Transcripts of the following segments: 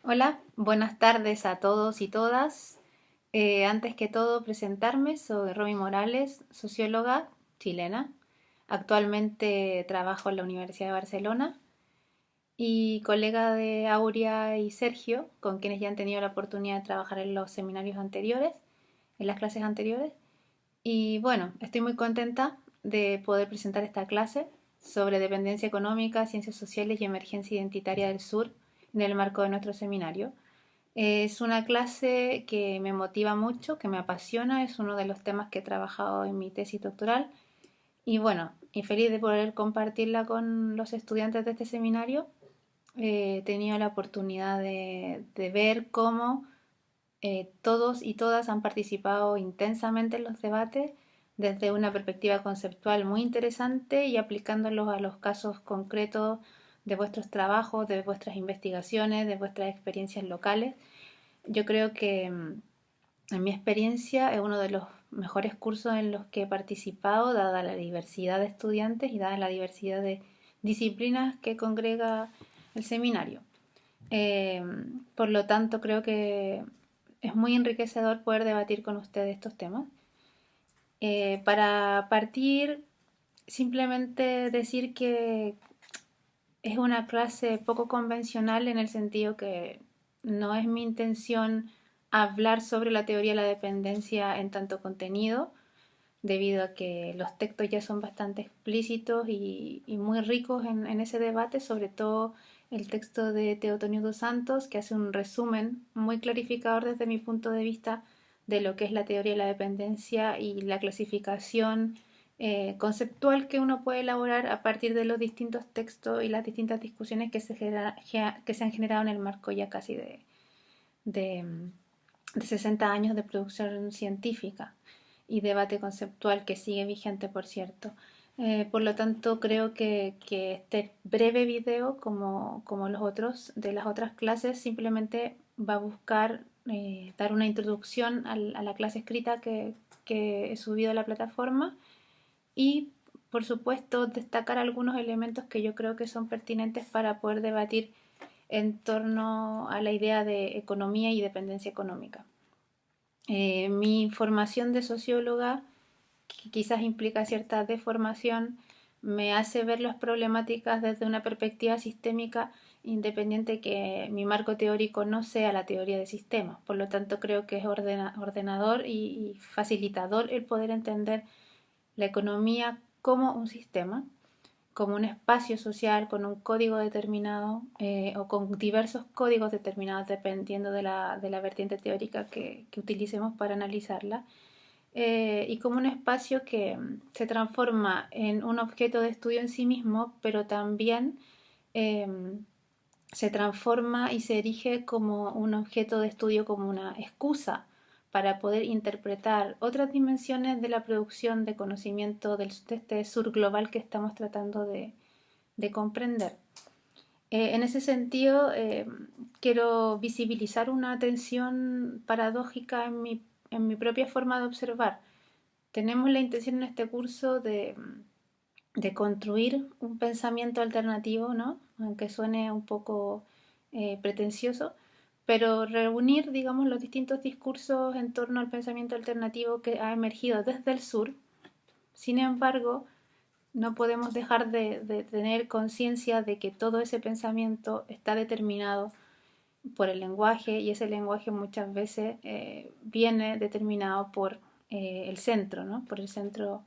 Hola, buenas tardes a todos y todas. Antes que todo, presentarme, soy Romy Morales, socióloga chilena. Actualmente trabajo en la Universidad de Barcelona y colega de Aurea y Sergio, con quienes ya han tenido la oportunidad de trabajar en los seminarios anteriores, en las clases anteriores. Y bueno, estoy muy contenta de poder presentar esta clase sobre dependencia económica, ciencias sociales y emergencia identitaria del sur en el marco de nuestro seminario. Es una clase que me motiva mucho, que me apasiona, es uno de los temas que he trabajado en mi tesis doctoral y bueno, y feliz de poder compartirla con los estudiantes de este seminario. He tenido la oportunidad de ver cómo todos y todas han participado intensamente en los debates desde una perspectiva conceptual muy interesante y aplicándolos a los casos concretos de vuestros trabajos, de vuestras investigaciones, de vuestras experiencias locales. Yo creo que en mi experiencia es uno de los mejores cursos en los que he participado, dada la diversidad de estudiantes y dada la diversidad de disciplinas que congrega el seminario. Eh, por lo tanto, creo que es muy enriquecedor poder debatir con ustedes estos temas. Para partir, simplemente decir que es una clase poco convencional en el sentido que no es mi intención hablar sobre la teoría de la dependencia en tanto contenido, debido a que los textos ya son bastante explícitos y muy ricos en ese debate, sobre todo el texto de Teotonio dos Santos, que hace un resumen muy clarificador desde mi punto de vista de lo que es la teoría de la dependencia y la clasificación conceptual que uno puede elaborar a partir de los distintos textos y las distintas discusiones que se han generado en el marco ya casi de, de 60 años de producción científica y debate conceptual que sigue vigente, por cierto. Por lo tanto, creo que este breve video, como los otros de las otras clases, simplemente va a buscar dar una introducción a la clase escrita que he subido a la plataforma y, por supuesto, destacar algunos elementos que yo creo que son pertinentes para poder debatir en torno a la idea de economía y dependencia económica. Mi formación de socióloga, que quizás implica cierta deformación, me hace ver las problemáticas desde una perspectiva sistémica independiente que mi marco teórico no sea la teoría de sistemas. Por lo tanto, creo que es ordenador y facilitador el poder entender la economía como un sistema, como un espacio social con un código determinado o con diversos códigos determinados dependiendo de la vertiente teórica que utilicemos para analizarla, y como un espacio que se transforma en un objeto de estudio en sí mismo, pero también eh, se transforma y se erige como un objeto de estudio, como una excusa para poder interpretar otras dimensiones de la producción de conocimiento de este sur global que estamos tratando de comprender. En ese sentido, quiero visibilizar una tensión paradójica en mi propia forma de observar. Tenemos la intención en este curso de construir un pensamiento alternativo, ¿no? Aunque suene un poco pretencioso, pero reunir, digamos, los distintos discursos en torno al pensamiento alternativo que ha emergido desde el sur. Sin embargo, no podemos dejar de tener conciencia de que todo ese pensamiento está determinado por el lenguaje y ese lenguaje muchas veces viene determinado por el centro, ¿no? Por el centro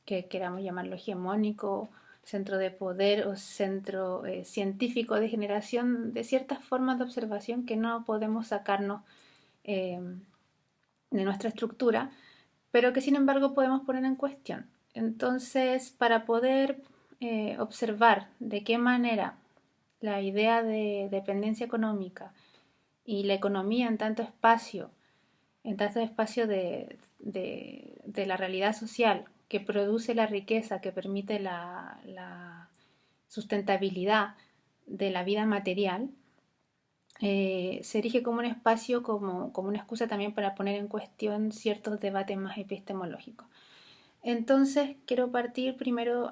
que queramos llamarlo hegemónico, centro de poder o centro científico de generación de ciertas formas de observación que no podemos sacarnos eh, de nuestra estructura, pero que sin embargo podemos poner en cuestión. Entonces, para poder observar de qué manera la idea de dependencia económica y la economía en tanto espacio de la realidad social que produce la riqueza, que permite la sustentabilidad de la vida material, se erige como un espacio, como una excusa también para poner en cuestión ciertos debates más epistemológicos. Entonces, quiero partir primero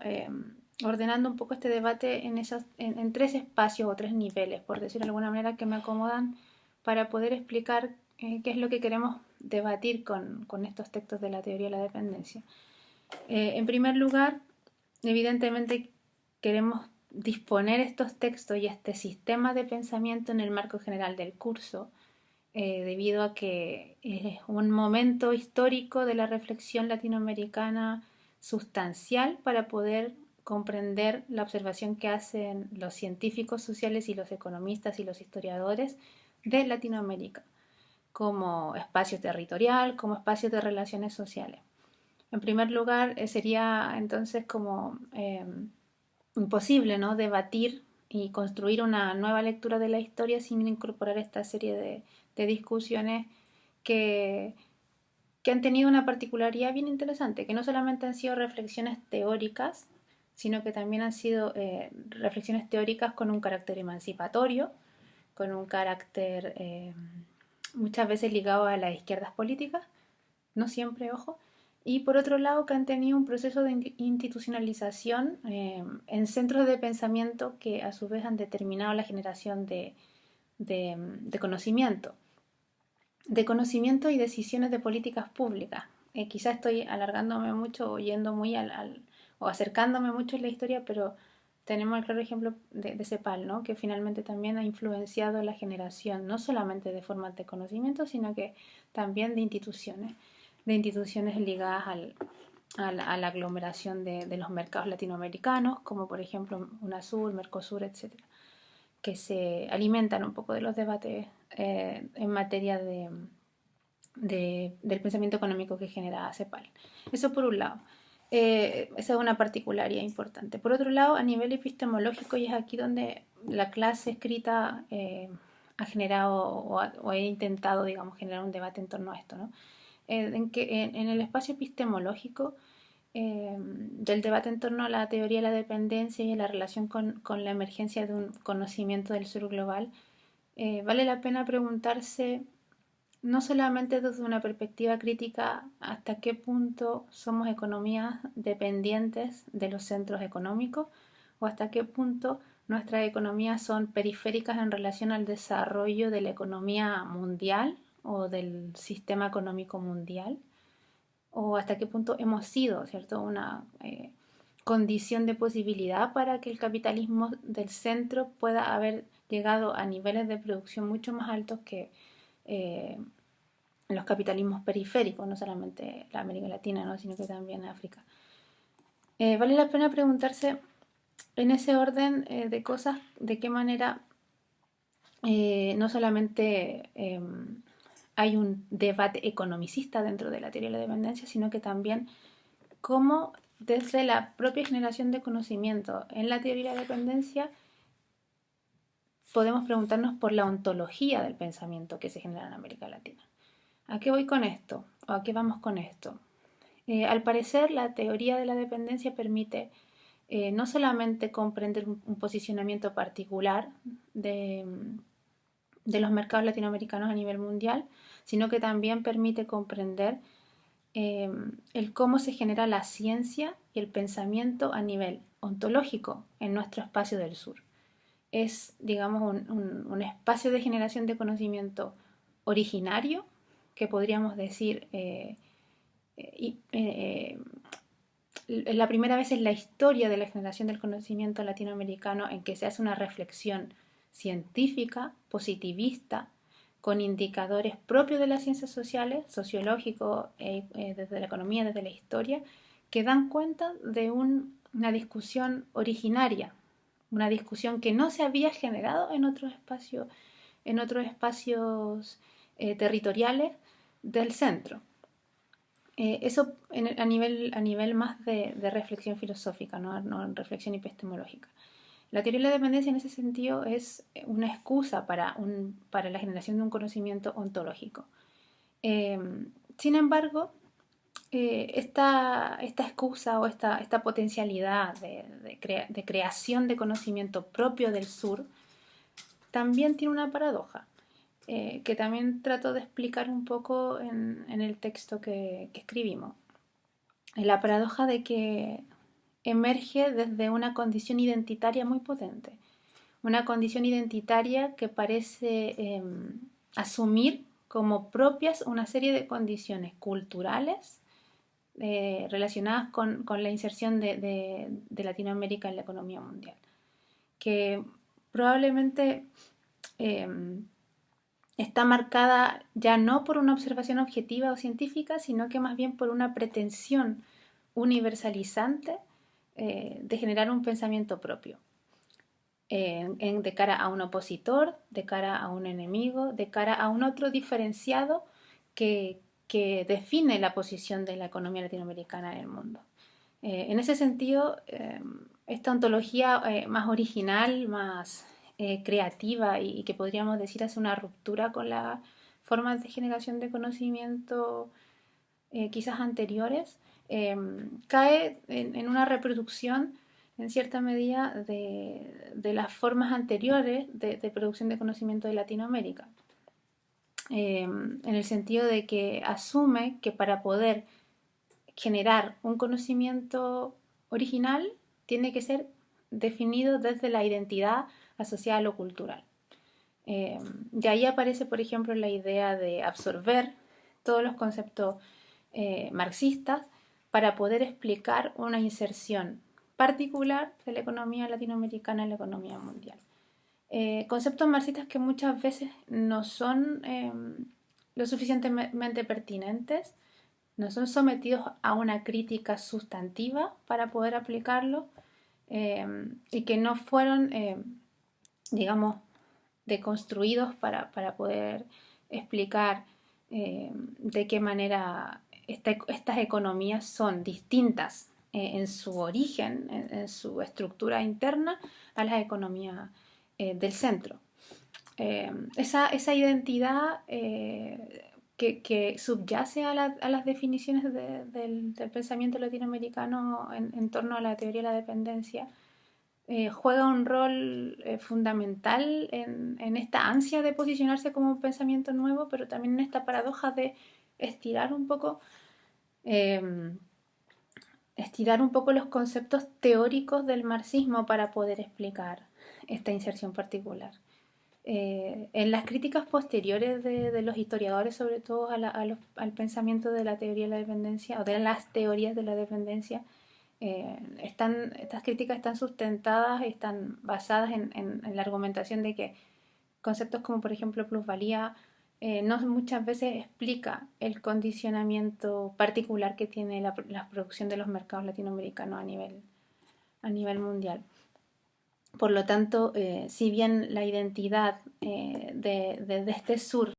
ordenando un poco este debate en tres espacios o tres niveles, por decirlo de alguna manera, que me acomodan para poder explicar qué es lo que queremos debatir con estos textos de la teoría de la dependencia. En primer lugar, evidentemente queremos disponer estos textos y este sistema de pensamiento en el marco general del curso, debido a que es un momento histórico de la reflexión latinoamericana sustancial para poder comprender la observación que hacen los científicos sociales y los economistas y los historiadores de Latinoamérica como espacio territorial, como espacio de relaciones sociales. En primer lugar, sería entonces como imposible, ¿no?, debatir y construir una nueva lectura de la historia sin incorporar esta serie de discusiones que, que han tenido una particularidad bien interesante, que no solamente han sido reflexiones teóricas, sino que también han sido reflexiones teóricas con un carácter emancipatorio, con un carácter muchas veces ligado a las izquierdas políticas, no siempre, ojo, y por otro lado que han tenido un proceso de institucionalización en centros de pensamiento que a su vez han determinado la generación de conocimiento, y decisiones de políticas públicas. Quizás estoy alargándome mucho o yendo muy o acercándome mucho en la historia, pero tenemos el claro ejemplo de CEPAL, ¿no?, que finalmente también ha influenciado la generación no solamente de formas de conocimiento, sino que también de instituciones ligadas a la aglomeración de los mercados latinoamericanos, como por ejemplo UNASUR, Mercosur, etcétera, que se alimentan un poco de los debates en materia del pensamiento económico que genera CEPAL. Eso por un lado. Esa es una particularidad importante. Por otro lado, a nivel epistemológico, y es aquí donde la clase escrita ha generado o ha intentado, digamos, generar un debate en torno a esto, ¿no? En el espacio epistemológico del debate en torno a la teoría de la dependencia y la relación con la emergencia de un conocimiento del sur global, vale la pena preguntarse no solamente desde una perspectiva crítica hasta qué punto somos economías dependientes de los centros económicos o hasta qué punto nuestras economías son periféricas en relación al desarrollo de la economía mundial o del sistema económico mundial, o hasta qué punto hemos sido, ¿cierto?, una condición de posibilidad para que el capitalismo del centro pueda haber llegado a niveles de producción mucho más altos que eh, los capitalismos periféricos, no solamente la América Latina, ¿no?, sino que también África. Vale la pena preguntarse en ese orden de cosas de qué manera no solamente hay un debate economicista dentro de la teoría de la dependencia, sino que también cómo desde la propia generación de conocimiento en la teoría de la dependencia podemos preguntarnos por la ontología del pensamiento que se genera en América Latina. ¿A qué voy con esto? ¿O a qué vamos con esto? Al parecer, la teoría de la dependencia permite no solamente comprender un posicionamiento particular de los mercados latinoamericanos a nivel mundial, sino que también permite comprender el cómo se genera la ciencia y el pensamiento a nivel ontológico en nuestro espacio del sur. Es, digamos, un espacio de generación de conocimiento originario, que podríamos decir la primera vez en la historia de la generación del conocimiento latinoamericano en que se hace una reflexión científica, positivista, con indicadores propios de las ciencias sociales, sociológicos, desde la economía, desde la historia, que dan cuenta de una discusión originaria, una discusión que no se había generado en otros espacios territoriales del centro. Eso a nivel más de reflexión filosófica, no en reflexión epistemológica. La teoría de la dependencia en ese sentido es una excusa para la generación de un conocimiento ontológico. Sin embargo, esta excusa o esta potencialidad de creación de conocimiento propio del sur también tiene una paradoja, que también trato de explicar un poco en el texto que escribimos. La paradoja de que emerge desde una condición identitaria muy potente. Una condición identitaria que parece asumir como propias una serie de condiciones culturales relacionadas con la inserción de Latinoamérica en la economía mundial, que probablemente eh, está marcada ya no por una observación objetiva o científica, sino que más bien por una pretensión universalizante de generar un pensamiento propio. De cara a un opositor, de cara a un enemigo, de cara a un otro diferenciado que, que define la posición de la economía latinoamericana en el mundo. En ese sentido, esta ontología más original, más creativa y que podríamos decir hace una ruptura con las formas de generación de conocimiento quizás anteriores, cae en una reproducción en cierta medida de las formas anteriores de producción de conocimiento de Latinoamérica, en el sentido de que asume que para poder generar un conocimiento original tiene que ser definido desde la identidad asociada a lo cultural. Y ahí aparece, por ejemplo, la idea de absorber todos los conceptos marxistas para poder explicar una inserción particular de la economía latinoamericana en la economía mundial. Conceptos marxistas que muchas veces no son lo suficientemente pertinentes, no son sometidos a una crítica sustantiva para poder aplicarlo y que no fueron, digamos, deconstruidos para poder explicar de qué manera estas economías son distintas en su origen, en su estructura interna, a las economías del centro. Esa identidad que subyace a las definiciones del pensamiento latinoamericano en torno a la teoría de la dependencia juega un rol fundamental en esta ansia de posicionarse como un pensamiento nuevo, pero también en esta paradoja de estirar un poco, eh, estirar un poco los conceptos teóricos del marxismo para poder explicar esta inserción particular. En las críticas posteriores de los historiadores, sobre todo al pensamiento de la teoría de la dependencia o de las teorías de la dependencia, estas críticas están sustentadas, están basadas en la argumentación de que conceptos como por ejemplo plusvalía no muchas veces explica el condicionamiento particular que tiene la producción de los mercados latinoamericanos a nivel mundial. Por lo tanto, si bien la identidad de este sur